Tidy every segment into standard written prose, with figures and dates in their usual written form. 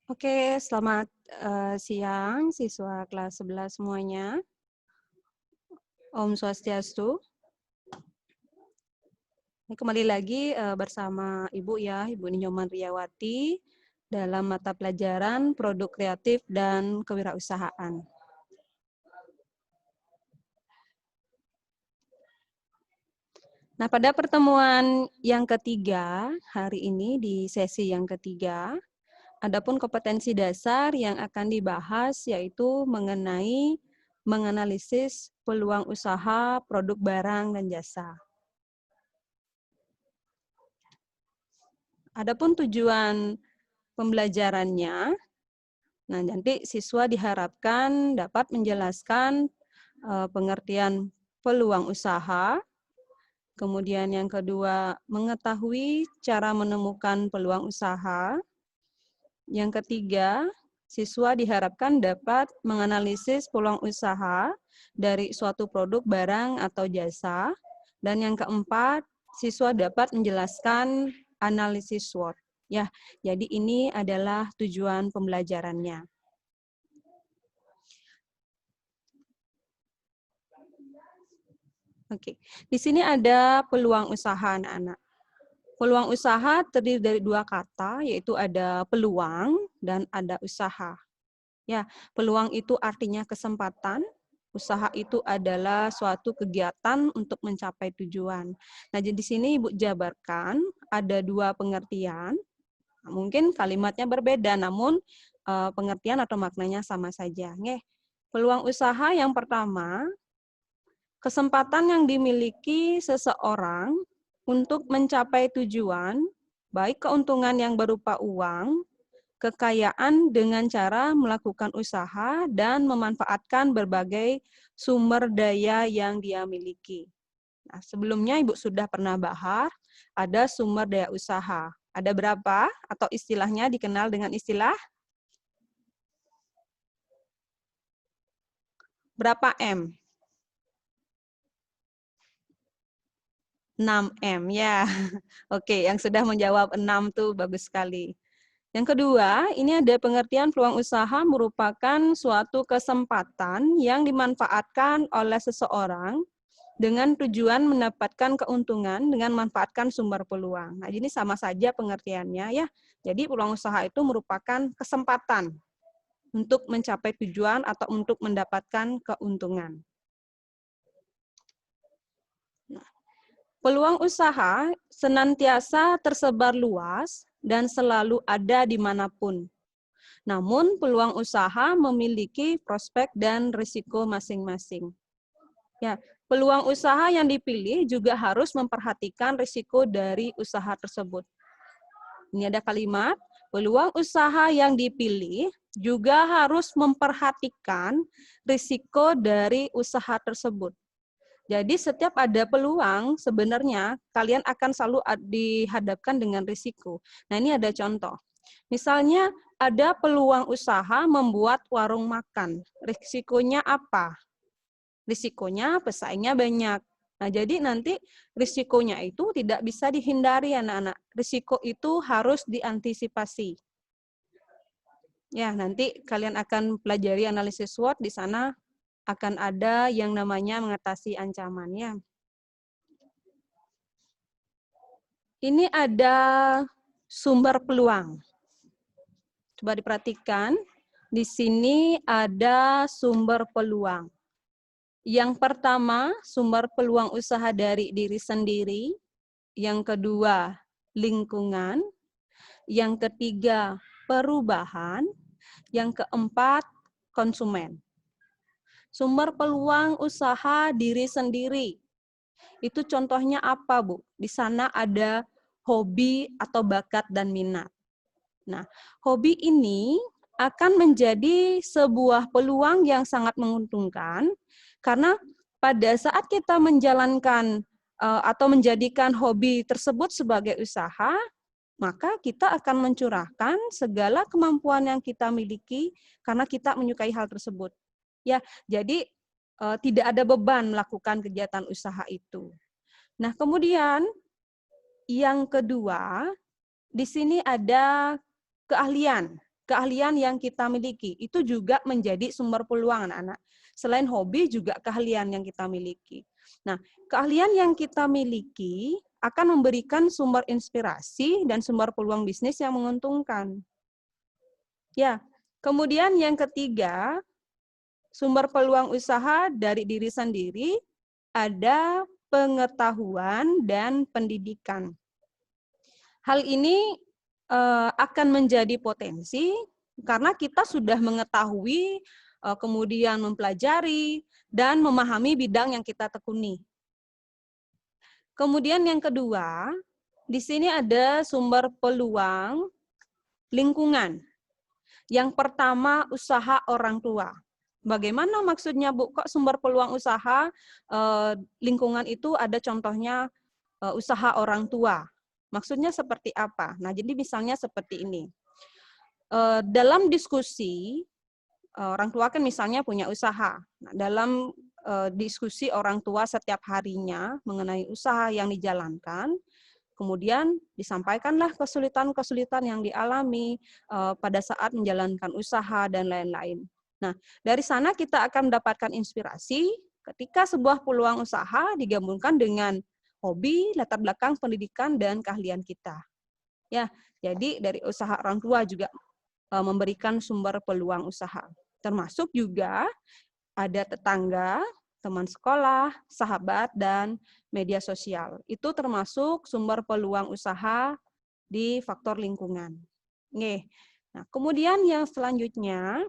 Oke, selamat siang siswa kelas 11 semuanya. Om Swastiastu. Kembali lagi bersama Ibu ya, Ibu Ninyoman Riyawati dalam mata pelajaran Produk Kreatif dan Kewirausahaan. Nah, pada pertemuan yang ketiga hari ini di sesi yang ketiga, adapun kompetensi dasar yang akan dibahas yaitu mengenai menganalisis peluang usaha, produk barang, dan jasa. Adapun tujuan pembelajarannya, nah nanti siswa diharapkan dapat menjelaskan pengertian peluang usaha, kemudian yang kedua mengetahui cara menemukan peluang usaha, yang ketiga siswa diharapkan dapat menganalisis peluang usaha dari suatu produk, barang, atau jasa, dan yang keempat siswa dapat menjelaskan analisis SWOT. Ya, jadi ini adalah tujuan pembelajarannya. Oke, di sini ada peluang usaha anak-anak. Peluang usaha terdiri dari dua kata, yaitu ada peluang dan ada usaha. Ya, peluang itu artinya kesempatan, usaha itu adalah suatu kegiatan untuk mencapai tujuan. Nah, jadi di sini Ibu jabarkan ada dua pengertian. Mungkin kalimatnya berbeda, namun pengertian atau maknanya sama saja. Nggih. Peluang usaha yang pertama, kesempatan yang dimiliki seseorang untuk mencapai tujuan, baik keuntungan yang berupa uang, kekayaan dengan cara melakukan usaha dan memanfaatkan berbagai sumber daya yang dia miliki. Nah, sebelumnya Ibu sudah pernah bahas, ada sumber daya usaha. Ada berapa? Atau istilahnya dikenal dengan istilah? Berapa M? 6M, ya. Oke, yang sudah menjawab 6 tuh bagus sekali. Yang kedua, ini ada pengertian peluang usaha merupakan suatu kesempatan yang dimanfaatkan oleh seseorang dengan tujuan mendapatkan keuntungan dengan memanfaatkan sumber peluang. Nah, ini sama saja pengertiannya ya. Jadi peluang usaha itu merupakan kesempatan untuk mencapai tujuan atau untuk mendapatkan keuntungan. Peluang usaha senantiasa tersebar luas dan selalu ada dimanapun. Namun, peluang usaha memiliki prospek dan risiko masing-masing. Ya, peluang usaha yang dipilih juga harus memperhatikan risiko dari usaha tersebut. Ini ada kalimat, peluang usaha yang dipilih juga harus memperhatikan risiko dari usaha tersebut. Jadi setiap ada peluang, sebenarnya kalian akan selalu dihadapkan dengan risiko. Nah, ini ada contoh. Misalnya ada peluang usaha membuat warung makan. Risikonya apa? Risikonya pesaingnya banyak. Nah, jadi nanti risikonya itu tidak bisa dihindari anak-anak. Risiko itu harus diantisipasi. Ya, nanti kalian akan pelajari analisis SWOT, di sana akan ada yang namanya mengatasi ancaman ya. Ini ada sumber peluang. Coba diperhatikan, di sini ada sumber peluang. Yang pertama, sumber peluang usaha dari diri sendiri. Yang kedua, lingkungan. Yang ketiga, perubahan. Yang keempat, konsumen. Sumber peluang usaha diri sendiri. Itu contohnya apa, Bu? Di sana ada hobi atau bakat dan minat. Nah, hobi ini akan menjadi sebuah peluang yang sangat menguntungkan karena pada saat kita menjalankan atau menjadikan hobi tersebut sebagai usaha, maka kita akan mencurahkan segala kemampuan yang kita miliki karena kita menyukai hal tersebut. Ya, jadi tidak ada beban melakukan kegiatan usaha itu. Nah, kemudian yang kedua, di sini ada keahlian. keahlian yang kita miliki. Itu juga menjadi sumber peluang anak-anak. Selain hobi juga keahlian yang kita miliki. Nah, keahlian yang kita miliki akan memberikan sumber inspirasi dan sumber peluang bisnis yang menguntungkan. Ya, kemudian yang ketiga, sumber peluang usaha dari diri sendiri ada pengetahuan dan pendidikan. Hal ini akan menjadi potensi karena kita sudah mengetahui, kemudian mempelajari, dan memahami bidang yang kita tekuni. Kemudian yang kedua, di sini ada sumber peluang lingkungan. Yang pertama, usaha orang tua. Bagaimana maksudnya, Bu? Kok sumber peluang usaha lingkungan itu ada contohnya usaha orang tua? Maksudnya seperti apa? Nah, jadi misalnya seperti ini. Dalam diskusi, orang tua kan misalnya punya usaha. Nah, dalam diskusi orang tua setiap harinya mengenai usaha yang dijalankan, kemudian disampaikanlah kesulitan-kesulitan yang dialami pada saat menjalankan usaha dan lain-lain. Nah, dari sana kita akan mendapatkan inspirasi ketika sebuah peluang usaha digabungkan dengan hobi, latar belakang pendidikan, dan keahlian kita. Ya, jadi dari usaha orang tua juga memberikan sumber peluang usaha. Termasuk juga ada tetangga, teman sekolah, sahabat, dan media sosial. Itu termasuk sumber peluang usaha di faktor lingkungan. Nih. Nah, kemudian yang selanjutnya,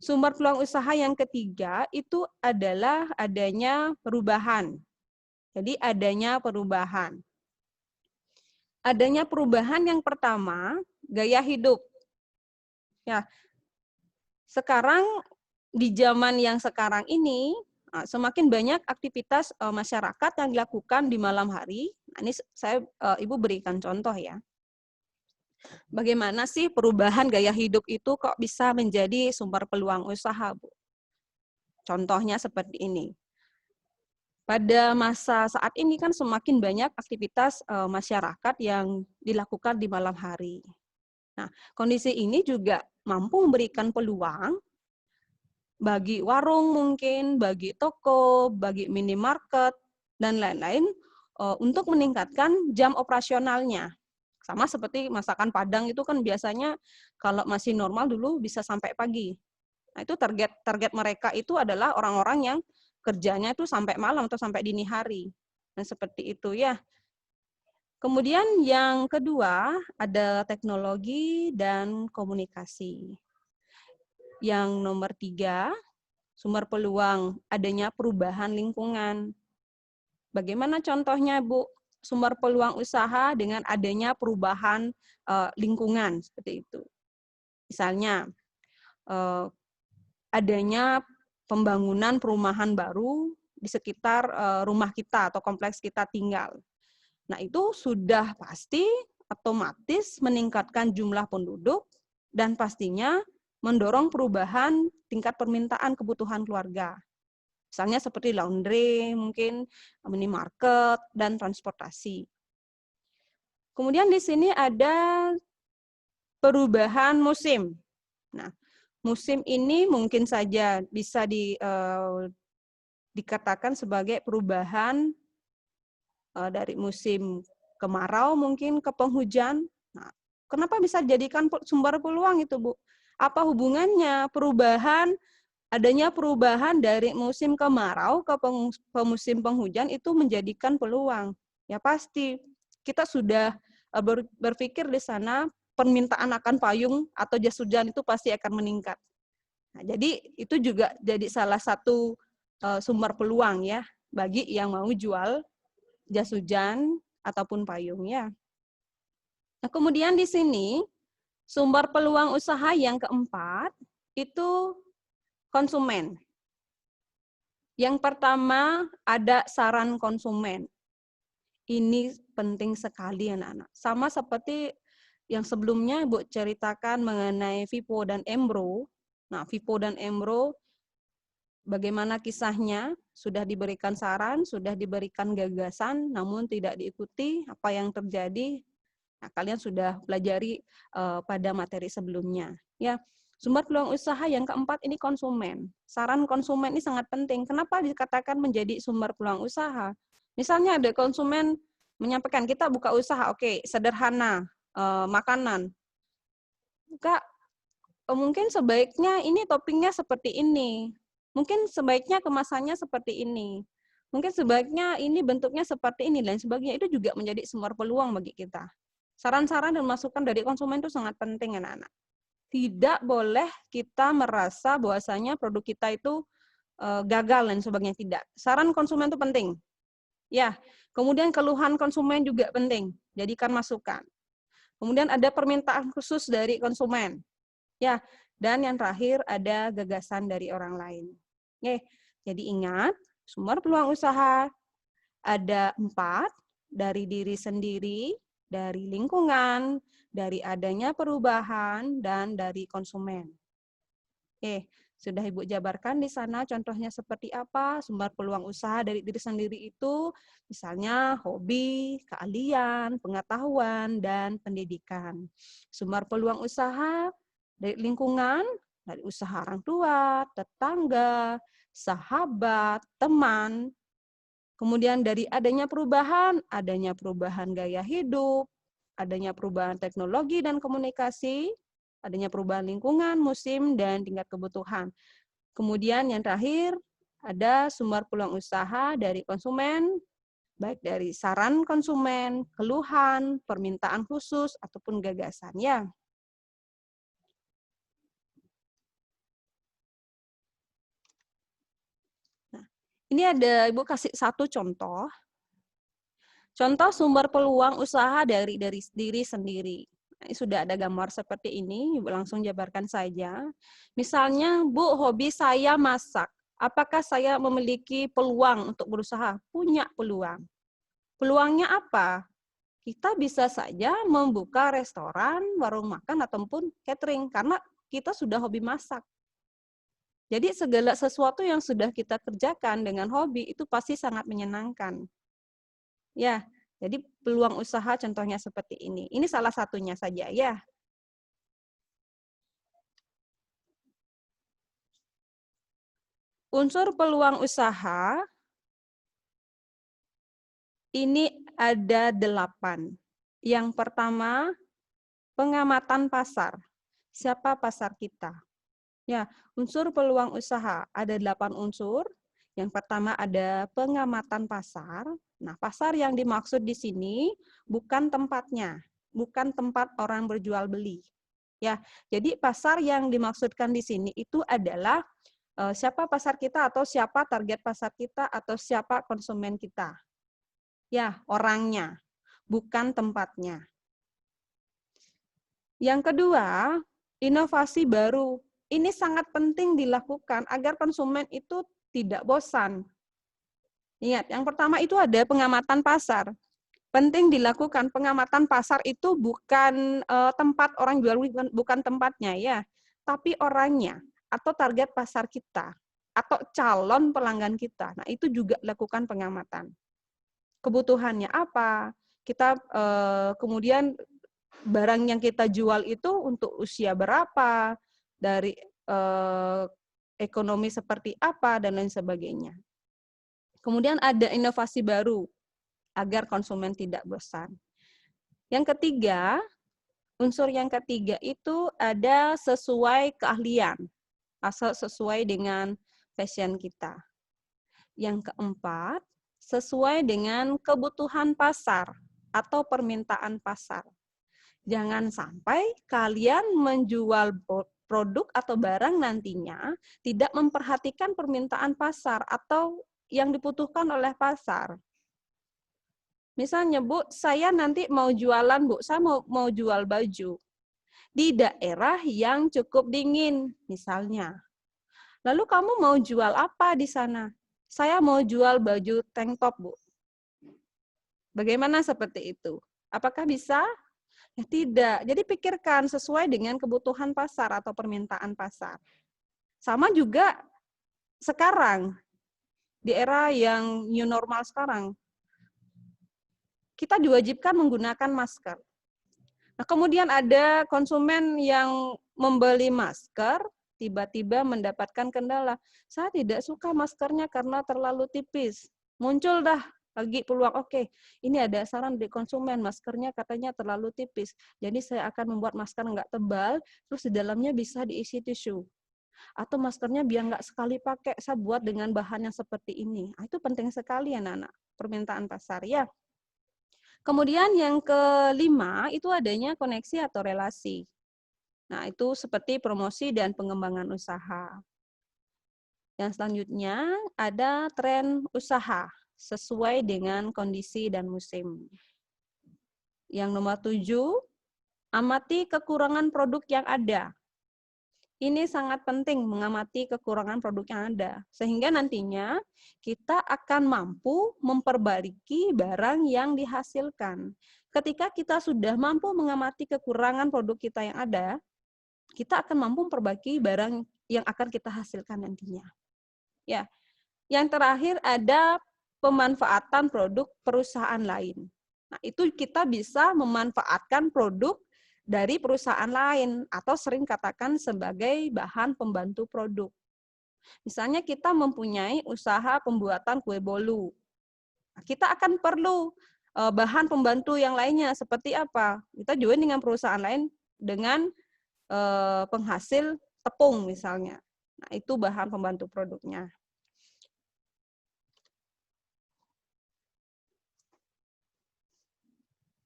sumber peluang usaha yang ketiga itu adalah adanya perubahan. Jadi adanya perubahan. Adanya perubahan yang pertama, gaya hidup. Ya, sekarang di zaman yang sekarang ini, semakin banyak aktivitas masyarakat yang dilakukan di malam hari. Nah, ini Ibu berikan contoh ya. Bagaimana sih perubahan gaya hidup itu kok bisa menjadi sumber peluang usaha, Bu? Contohnya seperti ini. Pada masa saat ini kan semakin banyak aktivitas masyarakat yang dilakukan di malam hari. Nah, kondisi ini juga mampu memberikan peluang bagi warung mungkin, bagi toko, bagi minimarket, dan lain-lain untuk meningkatkan jam operasionalnya. Sama seperti masakan Padang itu kan biasanya kalau masih normal dulu bisa sampai pagi. Nah, itu target mereka itu adalah orang-orang yang kerjanya itu sampai malam atau sampai dini hari. Nah, seperti itu ya. Kemudian yang kedua ada teknologi dan komunikasi. Yang nomor 3, sumber peluang adanya perubahan lingkungan. Bagaimana contohnya, Bu? Sumber peluang usaha dengan adanya perubahan lingkungan seperti itu. Misalnya adanya pembangunan perumahan baru di sekitar rumah kita atau kompleks kita tinggal. Nah, itu sudah pasti otomatis meningkatkan jumlah penduduk dan pastinya mendorong perubahan tingkat permintaan kebutuhan keluarga. Misalnya seperti laundry, mungkin minimarket, dan transportasi. Kemudian di sini ada perubahan musim. Nah, musim ini mungkin saja bisa dikatakan sebagai perubahan dari musim kemarau mungkin ke penghujan. Nah, kenapa bisa dijadikan sumber peluang itu, Bu? Apa hubungannya adanya perubahan dari musim kemarau ke musim penghujan itu menjadikan peluang? Ya pasti kita sudah berpikir di sana permintaan akan payung atau jas hujan itu pasti akan meningkat. Nah, jadi itu juga jadi salah satu sumber peluang ya bagi yang mau jual jas hujan ataupun payung ya. Nah, kemudian di sini sumber peluang usaha yang keempat itu konsumen. Yang pertama ada saran konsumen. Ini penting sekali anak-anak. Sama seperti yang sebelumnya Ibu ceritakan mengenai Vipo dan Embro. Nah, Vipo dan Embro bagaimana kisahnya? Sudah diberikan saran, sudah diberikan gagasan, namun tidak diikuti. Apa yang terjadi? Nah, kalian sudah pelajari pada materi sebelumnya. Ya, sumber peluang usaha yang keempat ini konsumen. Saran konsumen ini sangat penting. Kenapa dikatakan menjadi sumber peluang usaha? Misalnya ada konsumen menyampaikan kita buka usaha, oke, sederhana, makanan. Kak, mungkin sebaiknya ini toppingnya seperti ini. Mungkin sebaiknya kemasannya seperti ini. Mungkin sebaiknya ini bentuknya seperti ini dan sebagainya. Itu juga menjadi sumber peluang bagi kita. Saran-saran dan masukan dari konsumen itu sangat penting, anak-anak. Tidak boleh kita merasa bahwasanya produk kita itu gagal dan sebagainya. Tidak. Saran konsumen itu penting. Ya. Kemudian keluhan konsumen juga penting. Jadikan masukan. Kemudian ada permintaan khusus dari konsumen. Ya. Dan yang terakhir ada gagasan dari orang lain. Oke. Jadi ingat, sumber peluang usaha ada 4, dari diri sendiri, dari lingkungan, dari adanya perubahan, dan dari konsumen. Oke, sudah Ibu jabarkan di sana contohnya seperti apa, sumber peluang usaha dari diri sendiri itu, misalnya hobi, keahlian, pengetahuan, dan pendidikan. Sumber peluang usaha dari lingkungan, dari usaha orang tua, tetangga, sahabat, teman. Kemudian dari adanya perubahan gaya hidup, adanya perubahan teknologi dan komunikasi, adanya perubahan lingkungan, musim, dan tingkat kebutuhan. Kemudian yang terakhir, ada sumber peluang usaha dari konsumen, baik dari saran konsumen, keluhan, permintaan khusus, ataupun gagasan. Ya. Nah, ini ada Ibu kasih satu contoh. Contoh sumber peluang usaha dari diri sendiri. Ini sudah ada gambar seperti ini, Ibu langsung jabarkan saja. Misalnya, Bu, hobi saya masak. Apakah saya memiliki peluang untuk berusaha? Punya peluang. Peluangnya apa? Kita bisa saja membuka restoran, warung makan, ataupun catering, karena kita sudah hobi masak. Jadi segala sesuatu yang sudah kita kerjakan dengan hobi, itu pasti sangat menyenangkan. Ya, jadi peluang usaha contohnya seperti ini. Ini salah satunya saja ya. Unsur peluang usaha ini ada 8. Yang pertama, pengamatan pasar. Siapa pasar kita? Ya, unsur peluang usaha ada 8 unsur. Yang pertama ada pengamatan pasar. Nah, pasar yang dimaksud di sini bukan tempatnya, bukan tempat orang berjual beli. Ya, jadi pasar yang dimaksudkan di sini itu adalah siapa pasar kita atau siapa target pasar kita atau siapa konsumen kita. Ya, orangnya, bukan tempatnya. Yang kedua, inovasi baru. Ini sangat penting dilakukan agar konsumen itu tidak bosan. Ingat, yang pertama itu ada pengamatan pasar. Penting dilakukan pengamatan pasar itu bukan tempat orang jual, bukan tempatnya ya, tapi orangnya atau target pasar kita atau calon pelanggan kita. Nah, itu juga lakukan pengamatan. Kebutuhannya apa? Kita kemudian barang yang kita jual itu untuk usia berapa, dari ekonomi seperti apa, dan lain sebagainya. Kemudian ada inovasi baru, agar konsumen tidak bosan. Yang ketiga, unsur yang ketiga itu ada sesuai keahlian, asal sesuai dengan passion kita. Yang keempat, sesuai dengan kebutuhan pasar atau permintaan pasar. Jangan sampai kalian menjual produk atau barang nantinya tidak memperhatikan permintaan pasar atau yang dibutuhkan oleh pasar. Misalnya, Bu, saya nanti mau jualan, Bu, saya mau jual baju di daerah yang cukup dingin, misalnya. Lalu kamu mau jual apa di sana? Saya mau jual baju tank top, Bu. Bagaimana seperti itu? Apakah bisa? Ya, tidak. Jadi pikirkan sesuai dengan kebutuhan pasar atau permintaan pasar. Sama juga sekarang, di era yang new normal sekarang, kita diwajibkan menggunakan masker. Nah, kemudian ada konsumen yang membeli masker, tiba-tiba mendapatkan kendala. Saya tidak suka maskernya karena terlalu tipis. Muncul dah lagi peluang, oke, ini ada saran dari konsumen, maskernya katanya terlalu tipis. Jadi saya akan membuat masker nggak tebal, terus di dalamnya bisa diisi tisu. Atau maskernya biar nggak sekali pakai, saya buat dengan bahan yang seperti ini. Nah, itu penting sekali ya, anak-anak, permintaan pasar ya. Kemudian yang kelima itu adanya koneksi atau relasi. Nah, itu seperti promosi dan pengembangan usaha. Yang selanjutnya ada tren usaha sesuai dengan kondisi dan musim. Yang nomor 7, amati kekurangan produk yang ada. Ini sangat penting mengamati kekurangan produk yang ada, sehingga nantinya kita akan mampu memperbaiki barang yang dihasilkan. Ketika kita sudah mampu mengamati kekurangan produk kita yang ada, kita akan mampu memperbaiki barang yang akan kita hasilkan nantinya. Ya, yang terakhir ada pemanfaatan produk perusahaan lain. Nah, itu kita bisa memanfaatkan produk dari perusahaan lain atau sering katakan sebagai bahan pembantu produk. Misalnya kita mempunyai usaha pembuatan kue bolu. Kita akan perlu bahan pembantu yang lainnya seperti apa? Kita join dengan perusahaan lain dengan penghasil tepung misalnya. Nah, itu bahan pembantu produknya.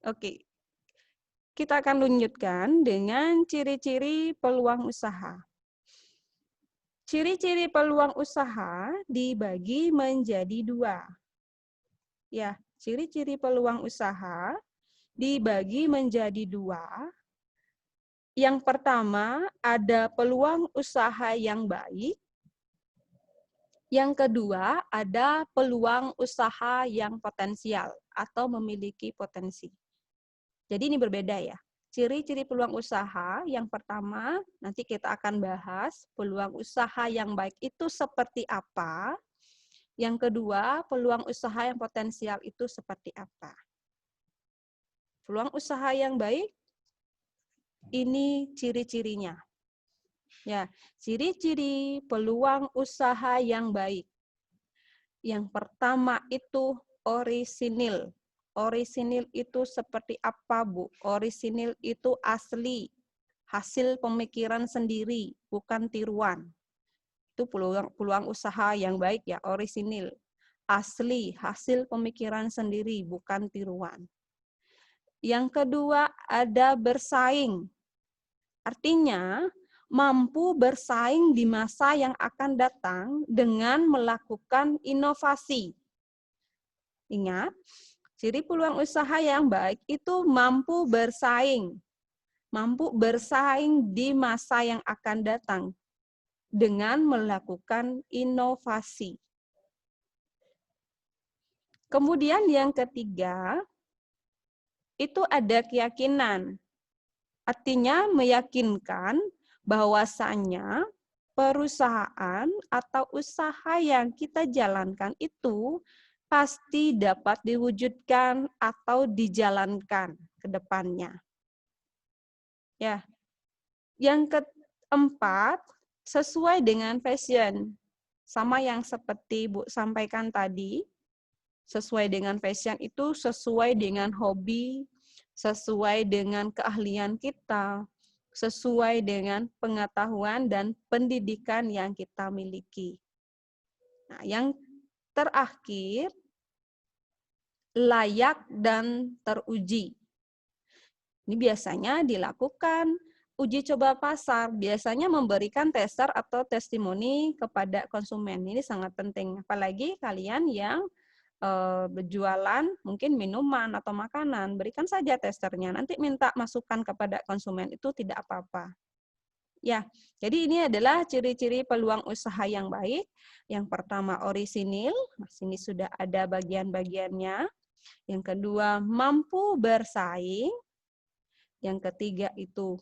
Oke. Kita akan lanjutkan dengan ciri-ciri peluang usaha. Ciri-ciri peluang usaha dibagi menjadi 2. Ya, ciri-ciri peluang usaha dibagi menjadi 2. Yang pertama, ada peluang usaha yang baik. Yang kedua, ada peluang usaha yang potensial atau memiliki potensi. Jadi ini berbeda ya. Ciri-ciri peluang usaha yang pertama, nanti kita akan bahas peluang usaha yang baik itu seperti apa. Yang kedua, peluang usaha yang potensial itu seperti apa. Peluang usaha yang baik, ini ciri-cirinya. Ya, ciri-ciri peluang usaha yang baik. Yang pertama itu orisinil. Orisinil itu seperti apa, Bu? Orisinil itu asli, hasil pemikiran sendiri, bukan tiruan. Itu peluang usaha yang baik ya, orisinil. Asli, hasil pemikiran sendiri, bukan tiruan. Yang kedua ada bersaing. Artinya, mampu bersaing di masa yang akan datang dengan melakukan inovasi. Ingat, ciri peluang usaha yang baik itu mampu bersaing. Mampu bersaing di masa yang akan datang dengan melakukan inovasi. Kemudian yang ketiga, itu ada keyakinan. Artinya meyakinkan bahwasannya perusahaan atau usaha yang kita jalankan itu pasti dapat diwujudkan atau dijalankan ke depannya. Ya. Yang keempat, sesuai dengan passion. Sama yang seperti Bu sampaikan tadi, sesuai dengan passion itu sesuai dengan hobi, sesuai dengan keahlian kita, sesuai dengan pengetahuan dan pendidikan yang kita miliki. Nah, yang terakhir, layak dan teruji. Ini biasanya dilakukan uji coba pasar, biasanya memberikan tester atau testimoni kepada konsumen. Ini sangat penting, apalagi kalian yang berjualan mungkin minuman atau makanan, berikan saja testernya, nanti minta masukan kepada konsumen, itu tidak apa-apa. Ya, jadi ini adalah ciri-ciri peluang usaha yang baik. Yang pertama orisinil, sini sudah ada bagian-bagiannya. Yang kedua mampu bersaing. Yang ketiga itu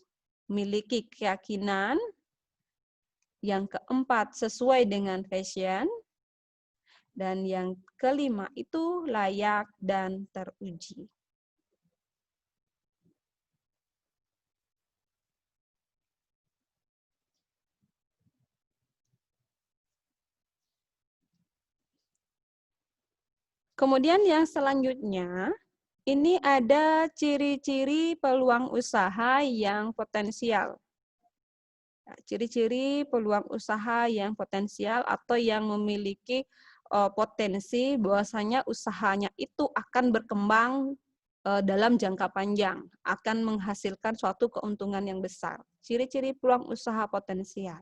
memiliki keyakinan. Yang keempat sesuai dengan passion. Dan yang kelima itu layak dan teruji. Kemudian yang selanjutnya, ini ada ciri-ciri peluang usaha yang potensial. Ciri-ciri peluang usaha yang potensial atau yang memiliki potensi bahwasanya usahanya itu akan berkembang dalam jangka panjang, akan menghasilkan suatu keuntungan yang besar. Ciri-ciri peluang usaha potensial.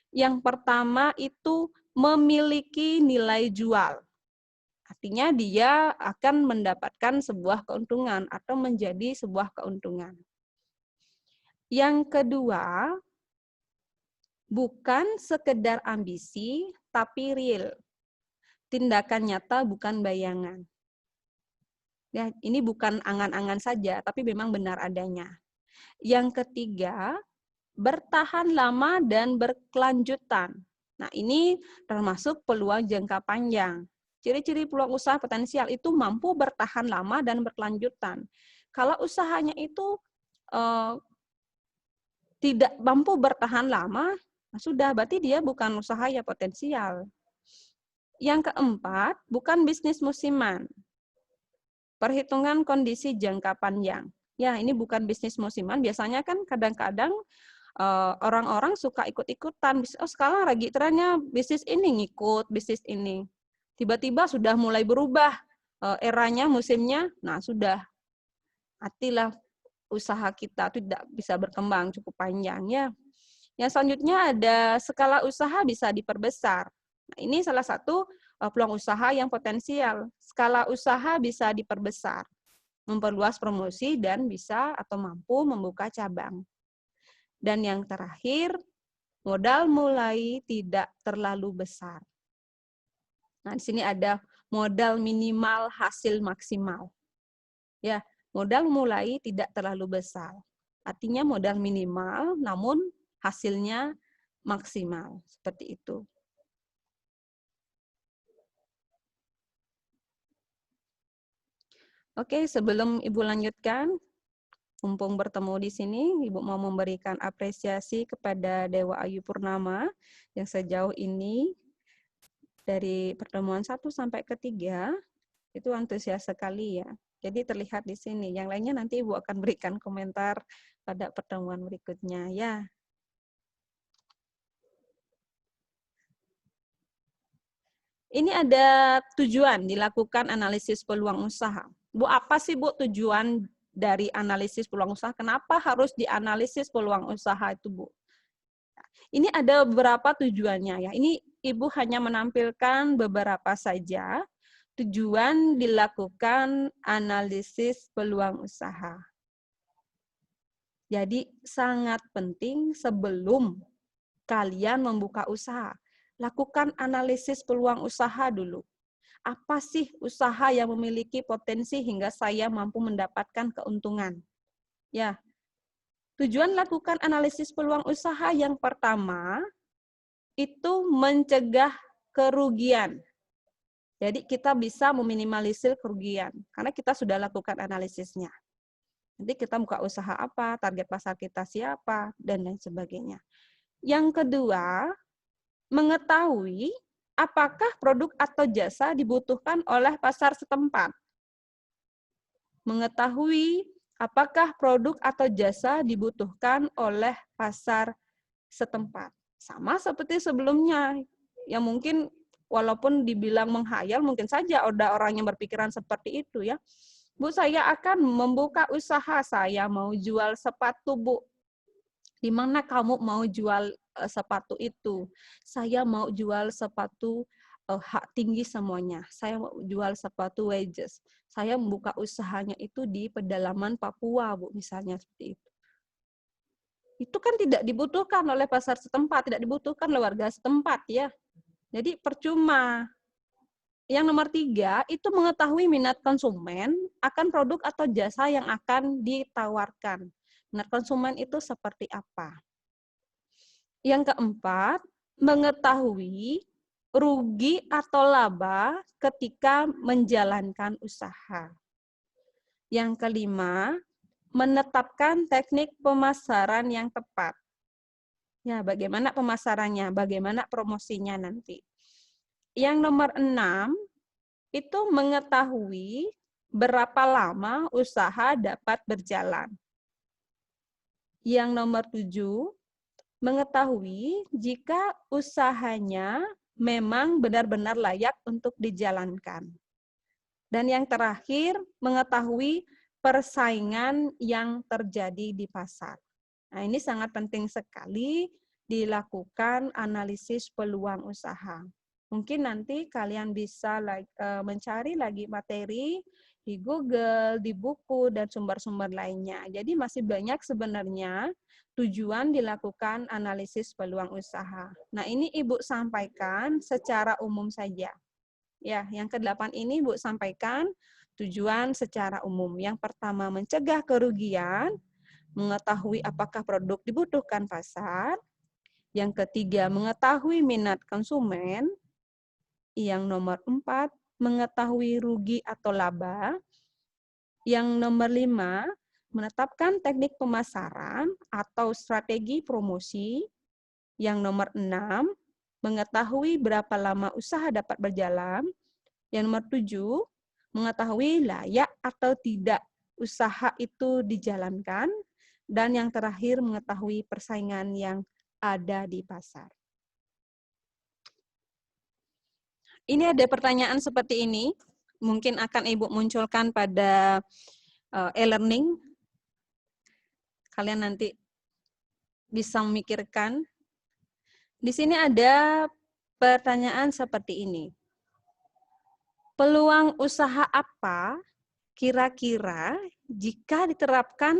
Yang pertama itu memiliki nilai jual. Artinya dia akan mendapatkan sebuah keuntungan atau menjadi sebuah keuntungan. Yang kedua, bukan sekedar ambisi, tapi real. Tindakan nyata, bukan bayangan. Ya, ini bukan angan-angan saja, tapi memang benar adanya. Yang ketiga, bertahan lama dan berkelanjutan. Nah, ini termasuk peluang jangka panjang. Ciri-ciri peluang usaha potensial itu mampu bertahan lama dan berkelanjutan. Kalau usahanya itu tidak mampu bertahan lama, nah sudah, berarti dia bukan usaha yang potensial. Yang keempat, bukan bisnis musiman. Perhitungan kondisi jangka panjang. Ya, ini bukan bisnis musiman. Biasanya kan kadang-kadang orang-orang suka ikut-ikutan. Oh, sekarang lagi trennya bisnis ini, ngikut bisnis ini. Tiba-tiba sudah mulai berubah eranya, musimnya. Nah, sudah. Matilah usaha kita tidak bisa berkembang cukup panjang ya. Yang selanjutnya ada skala usaha bisa diperbesar. Nah, ini salah satu peluang usaha yang potensial. Skala usaha bisa diperbesar, memperluas promosi dan bisa atau mampu membuka cabang. Dan yang terakhir, modal mulai tidak terlalu besar. Nah, di sini ada modal minimal hasil maksimal. Ya, modal mulai tidak terlalu besar. Artinya modal minimal namun hasilnya maksimal, seperti itu. Oke, sebelum Ibu lanjutkan, mumpung bertemu di sini, Ibu mau memberikan apresiasi kepada Dewa Ayu Purnama yang sejauh ini dari pertemuan 1 sampai ke 3 itu antusias sekali ya. Jadi terlihat di sini. Yang lainnya nanti Ibu akan berikan komentar pada pertemuan berikutnya ya. Ini ada tujuan dilakukan analisis peluang usaha. Bu, apa sih Bu tujuan dari analisis peluang usaha? Kenapa harus dianalisis peluang usaha itu, Bu? Ini ada beberapa tujuannya ya. Ini Ibu hanya menampilkan beberapa saja tujuan dilakukan analisis peluang usaha. Jadi sangat penting sebelum kalian membuka usaha, lakukan analisis peluang usaha dulu. Apa sih usaha yang memiliki potensi hingga saya mampu mendapatkan keuntungan? Ya, tujuan lakukan analisis peluang usaha yang pertama itu mencegah kerugian. Jadi kita bisa meminimalisir kerugian karena kita sudah lakukan analisisnya. Nanti kita buka usaha apa, target pasar kita siapa, dan lain sebagainya. Yang kedua, mengetahui apakah produk atau jasa dibutuhkan oleh pasar setempat. Mengetahui apakah produk atau jasa dibutuhkan oleh pasar setempat. Sama seperti sebelumnya, yang mungkin walaupun dibilang menghayal, mungkin saja ada orang yang berpikiran seperti itu ya. Bu, saya akan membuka usaha, saya mau jual sepatu, Bu. Di mana kamu mau jual sepatu itu? Saya mau jual sepatu hak tinggi semuanya. Saya mau jual sepatu wedges. Saya membuka usahanya itu di pedalaman Papua, Bu, misalnya seperti itu. Itu kan tidak dibutuhkan oleh pasar setempat, tidak dibutuhkan oleh warga setempat ya. Jadi percuma. Yang nomor 3, itu mengetahui minat konsumen akan produk atau jasa yang akan ditawarkan. Minat konsumen itu seperti apa? Yang keempat, mengetahui rugi atau laba ketika menjalankan usaha. Yang kelima, menetapkan teknik pemasaran yang tepat. Ya, bagaimana pemasarannya, bagaimana promosinya nanti. Yang nomor 6, itu mengetahui berapa lama usaha dapat berjalan. Yang nomor 7, mengetahui jika usahanya memang benar-benar layak untuk dijalankan. Dan yang terakhir, mengetahui persaingan yang terjadi di pasar. Nah, ini sangat penting sekali dilakukan analisis peluang usaha. Mungkin nanti kalian bisa mencari lagi materi di Google, di buku, dan sumber-sumber lainnya. Jadi masih banyak sebenarnya tujuan dilakukan analisis peluang usaha. Nah, ini Ibu sampaikan secara umum saja. Ya, yang ke-8 ini Ibu sampaikan tujuan secara umum. Yang pertama, mencegah kerugian, mengetahui apakah produk dibutuhkan pasar. Yang ketiga, mengetahui minat konsumen. Yang nomor 4, mengetahui rugi atau laba. Yang nomor 5, menetapkan teknik pemasaran atau strategi promosi. Yang nomor 6, mengetahui berapa lama usaha dapat berjalan. Yang nomor 7, mengetahui layak atau tidak usaha itu dijalankan. Dan yang terakhir, mengetahui persaingan yang ada di pasar. Ini ada pertanyaan seperti ini, mungkin akan Ibu munculkan pada e-learning. Kalian nanti bisa memikirkan. Di sini ada pertanyaan seperti ini. Peluang usaha apa kira-kira jika diterapkan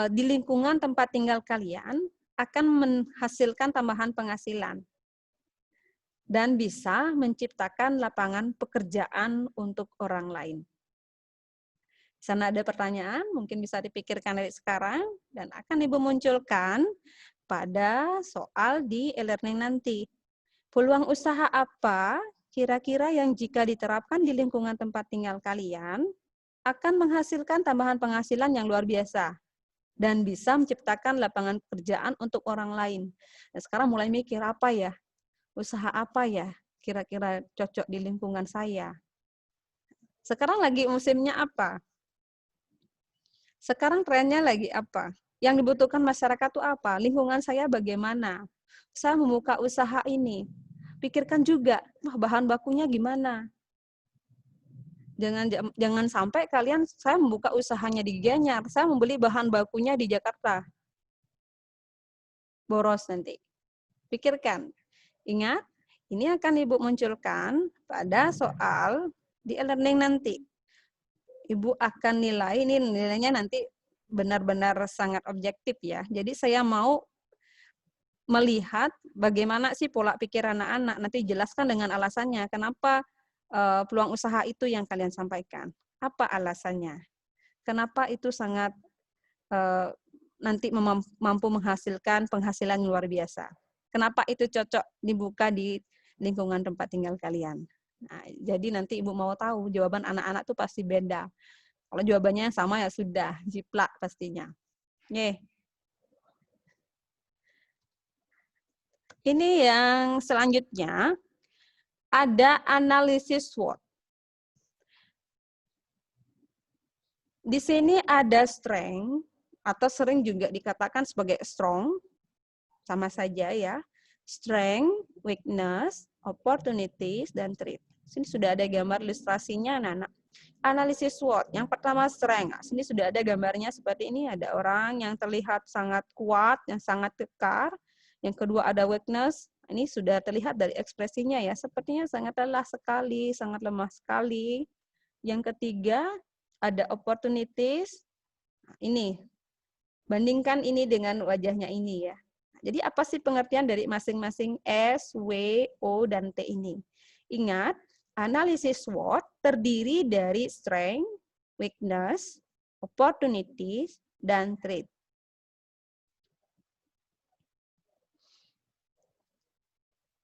di lingkungan tempat tinggal kalian akan menghasilkan tambahan penghasilan dan bisa menciptakan lapangan pekerjaan untuk orang lain? Di sana ada pertanyaan, mungkin bisa dipikirkan dari sekarang, dan akan Ibu munculkan pada soal di e-learning nanti. Peluang usaha apa kira-kira yang jika diterapkan di lingkungan tempat tinggal kalian akan menghasilkan tambahan penghasilan yang luar biasa dan bisa menciptakan lapangan pekerjaan untuk orang lain? Nah, sekarang mulai mikir, apa ya? Usaha apa ya kira-kira cocok di lingkungan saya? Sekarang lagi musimnya apa? Sekarang trennya lagi apa? Yang dibutuhkan masyarakat itu apa? Lingkungan saya bagaimana? Saya membuka usaha ini. Pikirkan juga, wah, bahan bakunya gimana? Jangan sampai kalian, saya membuka usahanya di Gianyar, saya membeli bahan bakunya di Jakarta. Boros nanti. Pikirkan. Ingat, ini akan Ibu munculkan pada soal di e-learning nanti. Ibu akan nilai, ini nilainya nanti benar-benar sangat objektif ya. Jadi saya mau melihat bagaimana sih pola pikir anak-anak. Nanti jelaskan dengan alasannya. Kenapa peluang usaha itu yang kalian sampaikan? Apa alasannya? Kenapa itu sangat nanti mampu menghasilkan penghasilan luar biasa? Kenapa itu cocok dibuka di lingkungan tempat tinggal kalian? Nah, jadi nanti Ibu mau tahu jawaban anak-anak tuh pasti beda. Kalau jawabannya sama ya sudah, jiplak pastinya. Nih. Ini yang selanjutnya, ada analisis SWOT. Di sini ada strength, atau sering juga dikatakan sebagai strong, sama saja ya. Strength, weakness, opportunities, dan threat. Sini sudah ada gambar ilustrasinya, anak-anak. Analisis SWOT. Yang pertama strength. Sini sudah ada gambarnya seperti ini. Ada orang yang terlihat sangat kuat, yang sangat kekar. Yang kedua ada weakness. Ini sudah terlihat dari ekspresinya ya. Sepertinya sangat lelah sekali, sangat lemah sekali. Yang ketiga ada opportunities. Ini. Bandingkan ini dengan wajahnya ini ya. Jadi apa sih pengertian dari masing-masing S, W, O, dan T ini? Ingat, analisis SWOT terdiri dari strength, weakness, opportunities, dan threat.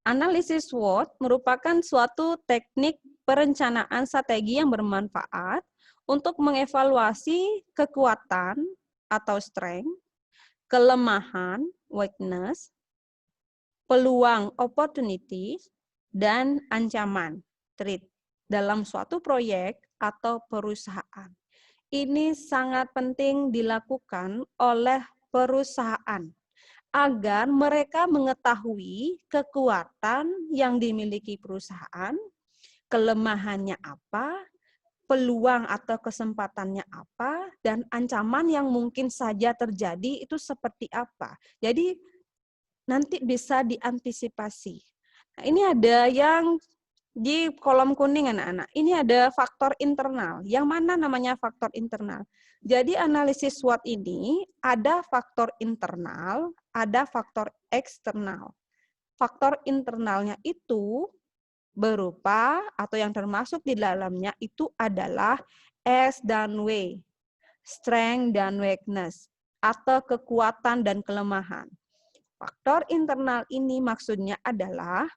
Analisis SWOT merupakan suatu teknik perencanaan strategi yang bermanfaat untuk mengevaluasi kekuatan atau strength, kelemahan, weakness, peluang, opportunities, dan ancaman, threat, dalam suatu proyek atau perusahaan. Ini sangat penting dilakukan oleh perusahaan agar mereka mengetahui kekuatan yang dimiliki perusahaan, kelemahannya apa, peluang atau kesempatannya apa, dan ancaman yang mungkin saja terjadi itu seperti apa. Jadi nanti bisa diantisipasi. Nah, ini ada yang di kolom kuning anak-anak. Ini ada faktor internal. Yang mana namanya faktor internal? Jadi analisis SWOT ini ada faktor internal, ada faktor eksternal. Faktor internalnya itu berupa atau yang termasuk di dalamnya itu adalah S dan W, strength dan weakness, atau kekuatan dan kelemahan. Faktor internal ini maksudnya adalah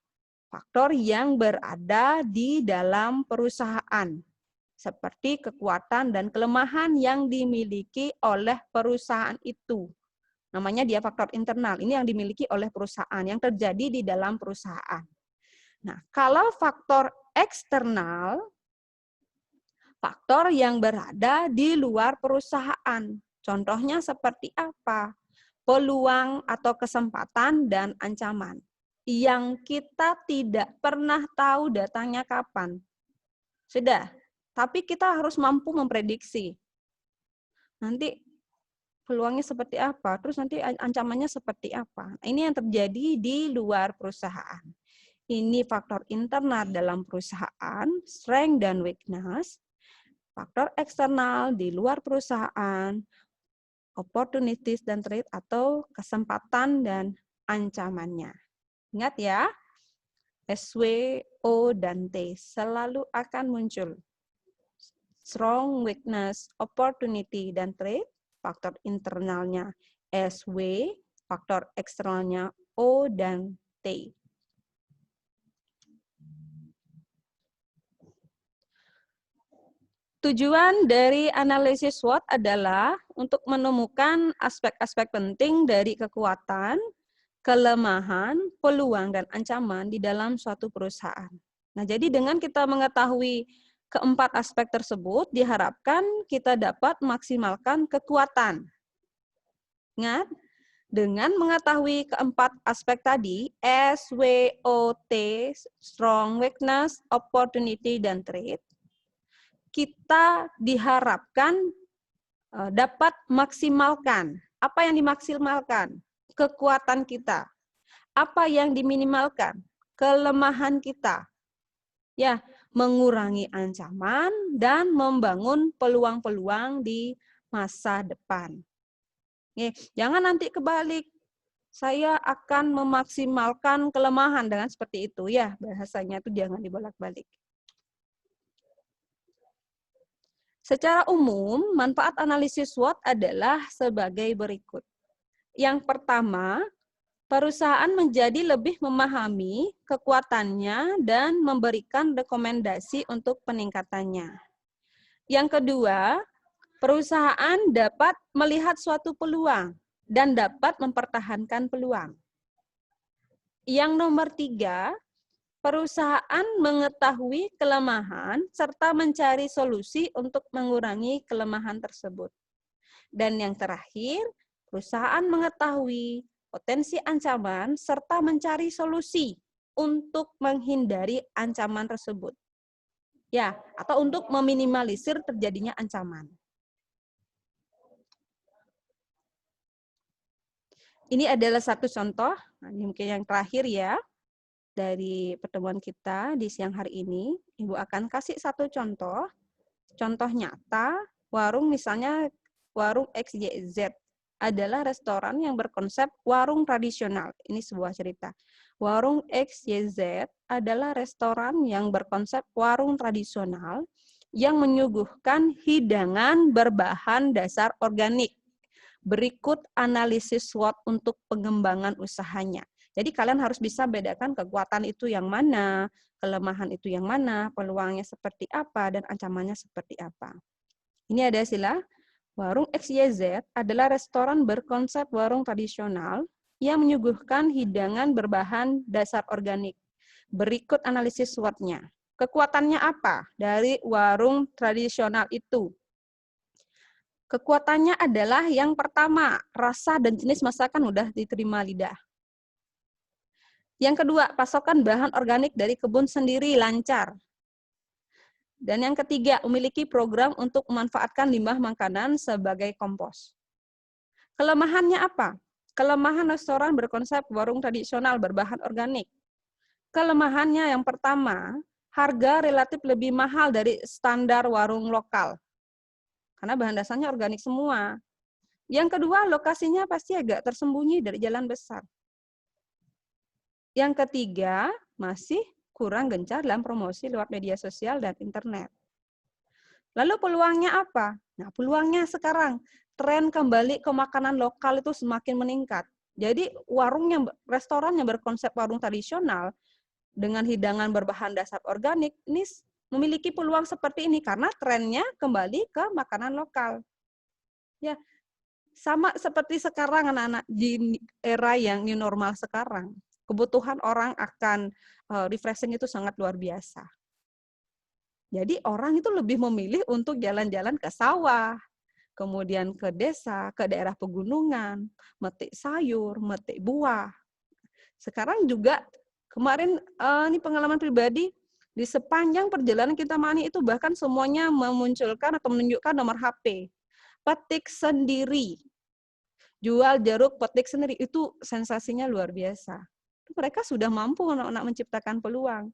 faktor yang berada di dalam perusahaan, seperti kekuatan dan kelemahan yang dimiliki oleh perusahaan itu. Namanya dia faktor internal, ini yang dimiliki oleh perusahaan, yang terjadi di dalam perusahaan. Nah, kalau faktor eksternal, faktor yang berada di luar perusahaan. Contohnya seperti apa? Peluang atau kesempatan dan ancaman yang kita tidak pernah tahu datangnya kapan. Sudah, tapi kita harus mampu memprediksi. Nanti peluangnya seperti apa, terus nanti ancamannya seperti apa. Ini yang terjadi di luar perusahaan. Ini faktor internal dalam perusahaan, strength dan weakness. Faktor eksternal di luar perusahaan, opportunities dan threat atau kesempatan dan ancamannya. Ingat ya, SW, O, dan T selalu akan muncul. Strong, weakness, opportunity, dan threat, faktor internalnya SW, faktor eksternalnya O dan T. Tujuan dari analisis SWOT adalah untuk menemukan aspek-aspek penting dari kekuatan, kelemahan, peluang, dan ancaman di dalam suatu perusahaan. Nah, jadi dengan kita mengetahui keempat aspek tersebut, diharapkan kita dapat maksimalkan kekuatan. Ingat, dengan mengetahui keempat aspek tadi, S, W, O, T, strong, weakness, opportunity, dan threat, kita diharapkan dapat maksimalkan. Apa yang dimaksimalkan? Kekuatan kita. Apa yang diminimalkan? Kelemahan kita. Ya, mengurangi ancaman dan membangun peluang-peluang di masa depan. Oke, jangan nanti kebalik. Saya akan memaksimalkan kelemahan dengan seperti itu ya, bahasanya itu jangan dibolak-balik. Secara umum, manfaat analisis SWOT adalah sebagai berikut. Yang pertama, perusahaan menjadi lebih memahami kekuatannya dan memberikan rekomendasi untuk peningkatannya. Yang kedua, perusahaan dapat melihat suatu peluang dan dapat mempertahankan peluang. Yang nomor tiga, perusahaan mengetahui kelemahan serta mencari solusi untuk mengurangi kelemahan tersebut. Dan yang terakhir, perusahaan mengetahui potensi ancaman serta mencari solusi untuk menghindari ancaman tersebut. Ya, atau untuk meminimalisir terjadinya ancaman. Ini adalah satu contoh, nah, ini mungkin yang terakhir ya, dari pertemuan kita di siang hari ini. Ibu akan kasih satu contoh nyata, warung misalnya warung XYZ adalah restoran yang berkonsep warung tradisional. Ini sebuah cerita. Warung XYZ adalah restoran yang berkonsep warung tradisional yang menyuguhkan hidangan berbahan dasar organik. Berikut analisis SWOT untuk pengembangan usahanya. Jadi kalian harus bisa bedakan kekuatan itu yang mana, kelemahan itu yang mana, peluangnya seperti apa, dan ancamannya seperti apa. Ini ada istilah, warung XYZ adalah restoran berkonsep warung tradisional yang menyuguhkan hidangan berbahan dasar organik. Berikut analisis SWOT-nya. Kekuatannya apa dari warung tradisional itu? Kekuatannya adalah yang pertama, rasa dan jenis masakan udah diterima lidah. Yang kedua, pasokan bahan organik dari kebun sendiri lancar. Dan yang ketiga, memiliki program untuk memanfaatkan limbah makanan sebagai kompos. Kelemahannya apa? Kelemahan restoran berkonsep warung tradisional berbahan organik. Kelemahannya yang pertama, harga relatif lebih mahal dari standar warung lokal. Karena bahan dasarnya organik semua. Yang kedua, lokasinya pasti agak tersembunyi dari jalan besar. Yang ketiga, masih kurang gencar dalam promosi lewat media sosial dan internet. Lalu peluangnya apa? Nah, peluangnya sekarang, tren kembali ke makanan lokal itu semakin meningkat. Jadi restoran yang berkonsep warung tradisional dengan hidangan berbahan dasar organik, ini memiliki peluang seperti ini karena trennya kembali ke makanan lokal. Ya, sama seperti sekarang anak-anak di era yang new normal sekarang, kebutuhan orang akan refreshing itu sangat luar biasa. Jadi orang itu lebih memilih untuk jalan-jalan ke sawah, kemudian ke desa, ke daerah pegunungan, metik sayur, metik buah. Sekarang juga kemarin ini pengalaman pribadi, di sepanjang perjalanan kita Mani itu bahkan semuanya memunculkan atau menunjukkan nomor HP. Petik sendiri. Jual jeruk petik sendiri, itu sensasinya luar biasa. Mereka sudah mampu anak-anak menciptakan peluang.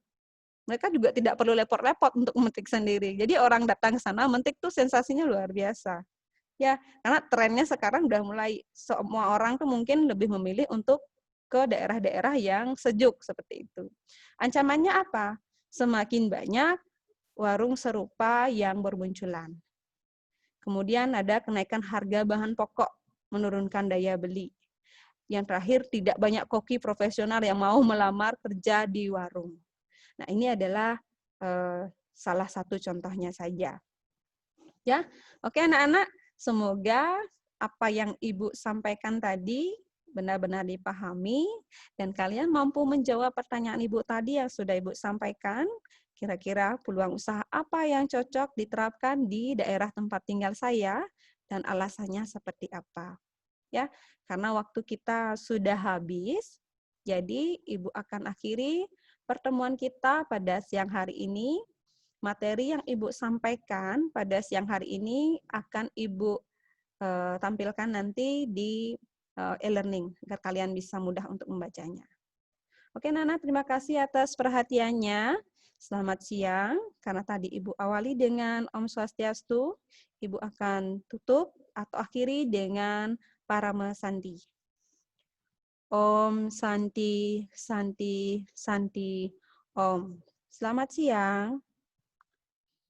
Mereka juga tidak perlu repot-repot untuk memetik sendiri. Jadi orang datang ke sana memetik tuh sensasinya luar biasa. Ya, karena trennya sekarang udah mulai semua orang tuh mungkin lebih memilih untuk ke daerah-daerah yang sejuk seperti itu. Ancamannya apa? Semakin banyak warung serupa yang bermunculan. Kemudian ada kenaikan harga bahan pokok, menurunkan daya beli. Yang terakhir, tidak banyak koki profesional yang mau melamar kerja di warung. Nah, ini adalah salah satu contohnya saja. Ya, oke anak-anak, semoga apa yang Ibu sampaikan tadi benar-benar dipahami dan kalian mampu menjawab pertanyaan Ibu tadi yang sudah Ibu sampaikan. Kira-kira peluang usaha apa yang cocok diterapkan di daerah tempat tinggal saya dan alasannya seperti apa. Ya, karena waktu kita sudah habis, jadi Ibu akan akhiri pertemuan kita pada siang hari ini. Materi yang Ibu sampaikan pada siang hari ini akan Ibu tampilkan nanti di e-learning agar kalian bisa mudah untuk membacanya. Oke, Nana, terima kasih atas perhatiannya. Selamat siang. Karena tadi Ibu awali dengan Om Swastiastu, Ibu akan tutup atau akhiri dengan Parama Santi. Om Santi, Santi, Santi, Om. Selamat siang.